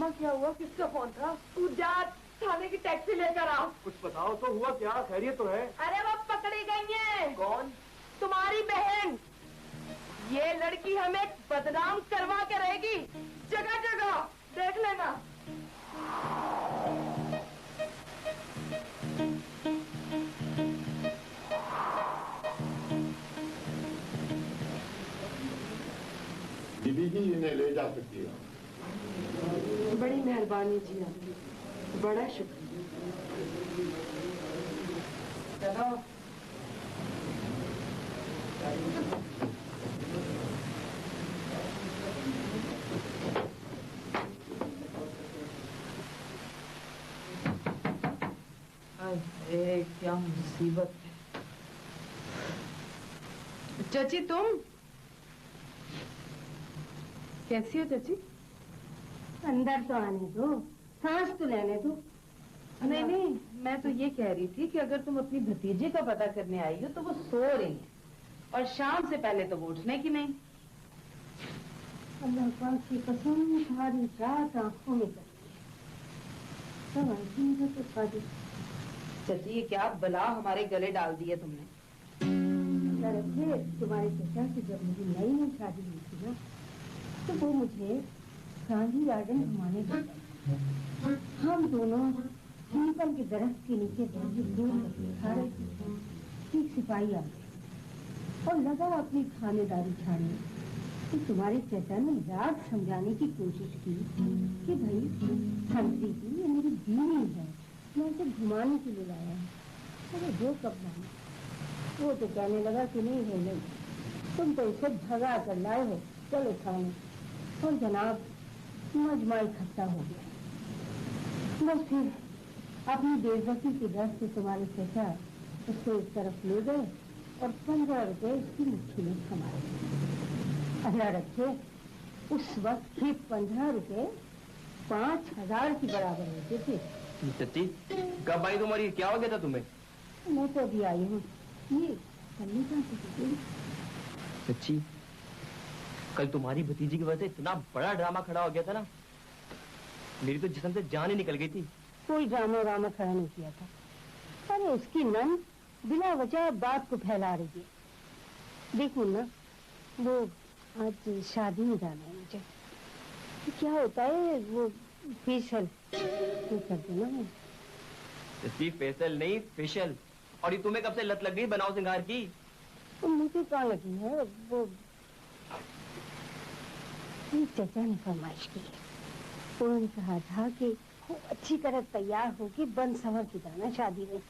यहाँ क्या हुआ? किसका फोन था? तू जा थाने की टैक्सी लेकर आ। कुछ बताओ तो, हुआ क्या? खैरियत तो है? अरे वो पकड़ी गई है। कौन? तुम्हारी बहन। ये लड़की हमें बदनाम करवा के रहेगी जगह जगह, देख लेना। दीदी जी इन्हें ले जा सकती है। बड़ी मेहरबानी जी आपकी, बड़ा शुक्रिया। चलो। अरे क्या मुसीबत है। चाची तुम कैसी हो चाची? अंदर तो आने दो, सांस तो लेने दो। नहीं नहीं, मैं तो ये कह रही थी कि अगर तुम अपनी भतीजी का पता करने आई हो तो वो सो रही है, और शाम से पहले तो वो उठने की नहीं। अल्लाह पाक की कसम, तुम्हारी रात आंखों में करती है तो शादी। चाची ये क्या बला हमारे गले डाल दी है तुमने। दरअसल तुम्हारे चाचा से जब मेरी नई नई शादी हुई थी ना, तो वो मुझे गांधी गार्डन घुमाने गए। हम दोनों पीपल के दरख्त के नीचे बैठे दूर खा रहे थे। एक सिपाही आ गए और लगा अपनी खानेदारी छाड़ने। तो तुम्हारे चाचा ने रात समझाने की कोशिश की कि भाई हंसी जी ये मेरी बीवी है, मैं इसे घुमाने के लिए लाया हूँ। अरे दो कब लाना? वो तो कहने लगा कि नहीं है नहीं, तुम तो इसे भगा कर लाए हो, चलो थाने। और जनाब मजमा इकट्ठा हो गया। बस फिर अपनी बेइज्जती की डर से तुम्हारे चाचा उसको इस तरफ ले गए और 15 रुपए उसकी मुट्ठी में थमाए। अल्लाह रखे, उस वक्त ही 15 रुपए 5000 के बराबर होते थे। चाची कब आई तुम्हारी? क्या हो गया था तुम्हें? मैं तो अभी आई हूँ। ये करनी कहाँ? चाची कल तुम्हारी भतीजी की वजह से इतना बड़ा ड्रामा खड़ा हो गया था ना, मेरी तो जिस्म से जान ही निकल गई थी। कोई ड्रामा वामा खड़ा नहीं किया था। अरे उसकी नन बिना वजह बात को फैला रही है। देखो ना, वो आज शादी में जाना है मुझे। तो क्या होता है वो फेशियल तो कर देना है। चाची फेशियल नहीं फेशियल। और ये तुम्हें कब से लत लग गई बनाओ सिंगार की? तो मुझे कहाँ लगी है वो चाचा ने फरमाइश की है। उन्होंने कहा था कि वो अच्छी तरह तैयार होगी, बन संवर की जाना शादी में।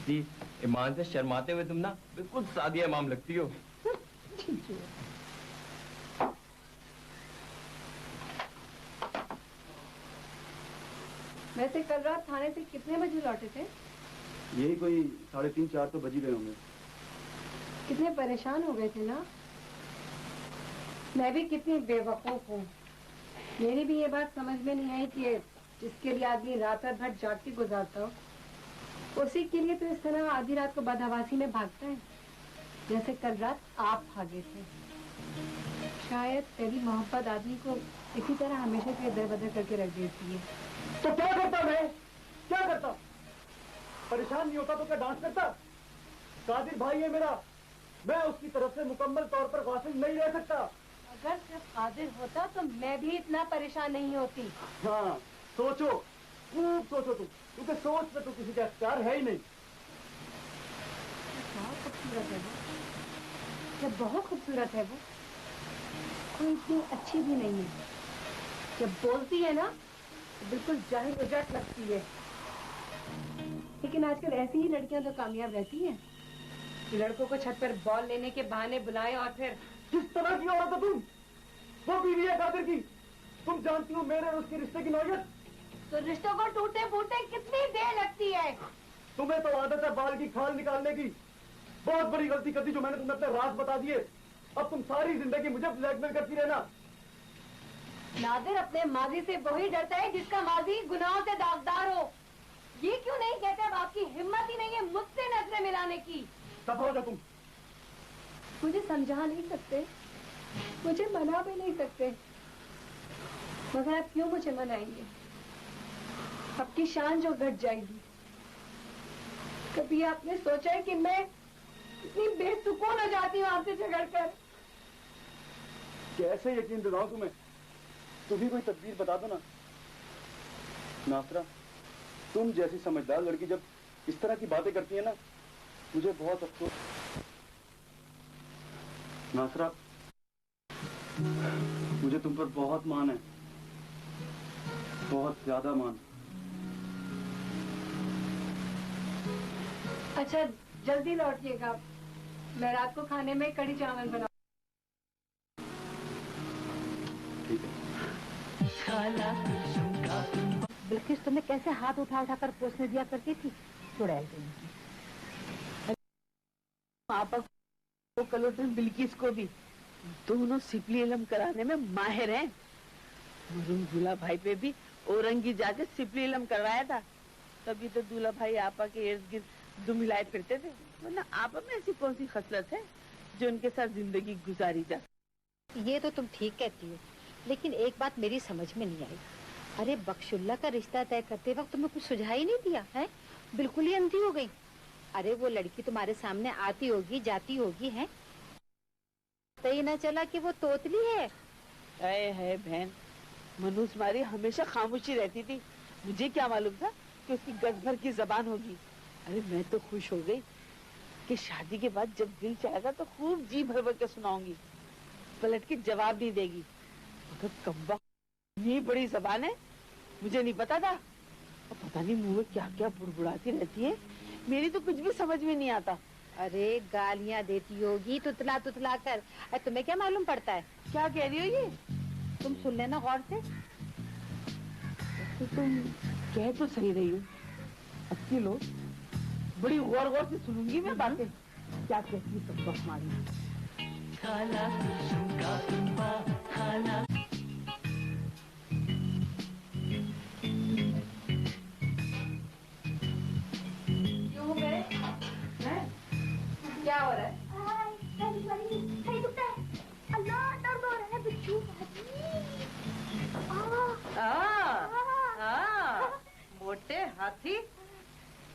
जी ईमान से शर्माते हुए तुम ना बिल्कुल सादिया इमाम लगती हो। वैसे कल रात थाने से कितने बजे लौटे थे? यही कोई 3:30-4 तो बज ही गए होंगे। कितने परेशान हो गए थे ना। मैं भी कितनी बेवकूफ हूँ। मेरी भी ये बात समझ में नहीं आई कि जिसके लिए आदमी रात भर जाग के गुजारता हो, उसी के लिए तो इस तरह आधी रात को बदहवासी में भागता है, जैसे कल रात आप भागे थे। शायद तेरी मोहब्बत आदमी को इसी तरह हमेशा के इधर बदर करके रख देती है। तो क्या करता मैं? क्या करता? परेशान नहीं होता तो क्या डांस करता? कादिर भाई है मेरा, मैं उसकी तरफ से मुकम्मल तौर पर गाफिल नहीं रह सकता। अगर सिर्फ कादिर होता तो मैं भी इतना परेशान नहीं होती। हाँ सोचो, खूब सोचो तुम, क्योंकि सोच में तो किसी का अख्तियार है ही नहीं। बहुत खूबसूरत है वो, जब बहुत खूबसूरत है वो, कोई इतनी अच्छी भी नहीं है। जब बोलती है ना तो बिल्कुल जाहिर उजट लगती है। लेकिन आजकल ऐसी ही लड़कियां तो कामयाब रहती हैं, लड़कों को छत पर बॉल लेने के बहाने बुलाए और फिर। किस तरह की औरत हो तुम? वो बीवी है कादिर की। तुम जानती हो मेरे और उसके रिश्ते की नौयत। तो रिश्तों को टूटे फूटे कितनी देर लगती है? तुम्हें तो आदत है बाल की खाल निकालने की। बहुत बड़ी गलती कर दी जो मैंने तुम्हें अपने राज बता दिए। अब तुम सारी जिंदगी मुझे ब्लैकमेल करती रहना। नादिर अपने माजी से वही डरता है जिसका माजी गुनाहों से दागदार हो। ये क्यों नहीं कहते अब आपकी हिम्मत ही नहीं है मुझसे नजरें मिलाने की? तब हो जा तुम। मुझे समझा नहीं सकते, मुझे मना भी नहीं सकते। मगर आप क्यों मुझे मनाएंगे? आपकी शान जो घट जाएगी। कभी आपने सोचा है कि मैं इतनी बेसुकून हो जाती हूँ आपसे झगड़कर? कैसे यकीन दिलाऊं तुम्हें? तुम ही कोई तदबीर बता दो ना। नासरा, तुम जैसी समझदार लड़की जब इस तरह की बातें करती है ना, मुझे बहुत अफसोस। नासरा, मुझे तुम पर बहुत मान है, बहुत ज्यादा मान। अच्छा, जल्दी लौटिएगा। मैं रात को खाने में कढ़ी चावल बना। ठीक है। बिल्किस तुम्हें कैसे हाथ उठा उठा कर पोसने दिया करती थी? चुड़ैल आपा को कलोटन बिल्किस को भी दोनों सिपली इलम कराने में माहिर हैं। मरून दूल्हा भाई पे भी औरंगी जाके सिपली इलम करवाया था, तभी तो दूल्हा भाई आपा के इर्द गिर्द दुम हिलाए फिरते थे। वरना आपा में ऐसी कौन सी खसलत है जो उनके साथ जिंदगी गुजारी जा? ये तो तुम ठीक कहती हो, लेकिन एक बात मेरी समझ में नहीं आई। अरे बख्शुल्ला का रिश्ता तय करते वक्त तुम्हें कुछ सुझाव ही नहीं दिया है? बिल्कुल ही अंधी हो गई। अरे वो लड़की तुम्हारे सामने आती होगी जाती होगी है, तो ही ना चला कि वो तोतली है। है बहन, मनूस मारी हमेशा खामोशी रहती थी। मुझे क्या मालूम था कि उसकी गज भर की जबान होगी। अरे मैं तो खुश हो गई कि शादी के बाद जब दिल चाहेगा तो खूब जी भर भर के सुनाऊंगी। पलट के जवाब नहीं देगी। मगर कम्बा इतनी बड़ी जबान है, मुझे नहीं पता था। और पता नहीं मुंह में क्या क्या बुड़बुड़ाती रहती है, मेरी तो कुछ भी समझ में नहीं आता। अरे गालियां देती होगी तुतला तुतला कर। अरे तुम्हें क्या मालूम पड़ता है? क्या कह रही हो ये? तुम सुन लेना गौर से। तो तुम कह तो सही रही हो। अच्छी लो, बड़ी गौर गौर से सुनूंगी मैं बातें। क्या कहती है सब हमारी? क्यों गए? क्या हो रहा है? मोटे हाथी,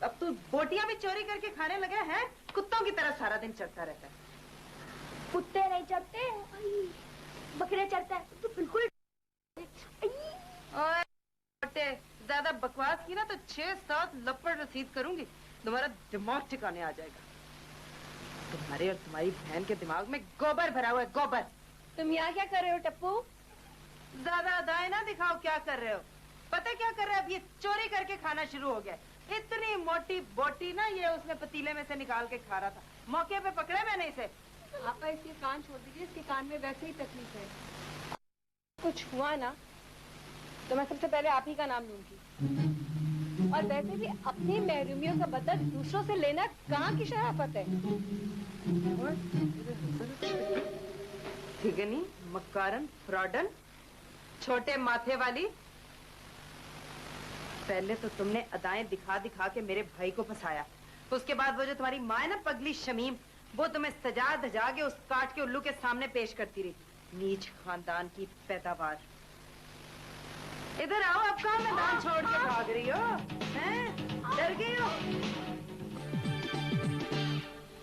अब तू बोटियां भी चोरी करके खाने लगे हैं? कुत्तों की तरह सारा दिन चलता रहता है। कुत्ते नहीं चलते, बकरे चलते हैं। तो बिल्कुल ओए मोटे, ज्यादा बकवास की ना तो 6-7 लपड़ रसीद करूंगी, तुम्हारा दिमाग ठिकाने आ जाएगा। तुम्हारे और तुम्हारी बहन के दिमाग में गोबर भरा हुआ है, गोबर। तुम यहाँ क्या कर रहे हो टप्पू? ज्यादा अदाएं ना दिखाओ क्या कर रहे हो। पता क्या कर रहे हो? अब ये चोरी करके खाना शुरू हो गया। इतनी मोटी बोटी ना ये उसने पतीले में से निकाल के खा रहा था। मौके पे पकड़े मैंने इसे। आप इसके कान छोड़ दीजिए, इसके कान में वैसे ही तकलीफ है। कुछ हुआ ना तो मैं सबसे पहले आप ही का नाम लूंगी। और वैसे भी अपनी महरूमियों का बदला दूसरों से लेना कहाँ की शराफत है? ठिगनी, मक्कारन, फ्रॉडन, छोटे माथे वाली। पहले तो तुमने अदाएं दिखा दिखा के मेरे भाई को फंसाया, उसके बाद वो जो तुम्हारी माँ है ना पगली शमीम, वो तुम्हें सजा धजा के उस काट के उल्लू के सामने पेश करती रही। नीच खानदान की पैदावार। इधर आओ, अब कहाँ मैदान छोड़ के भाग रही हो? हैं? डर गई हो?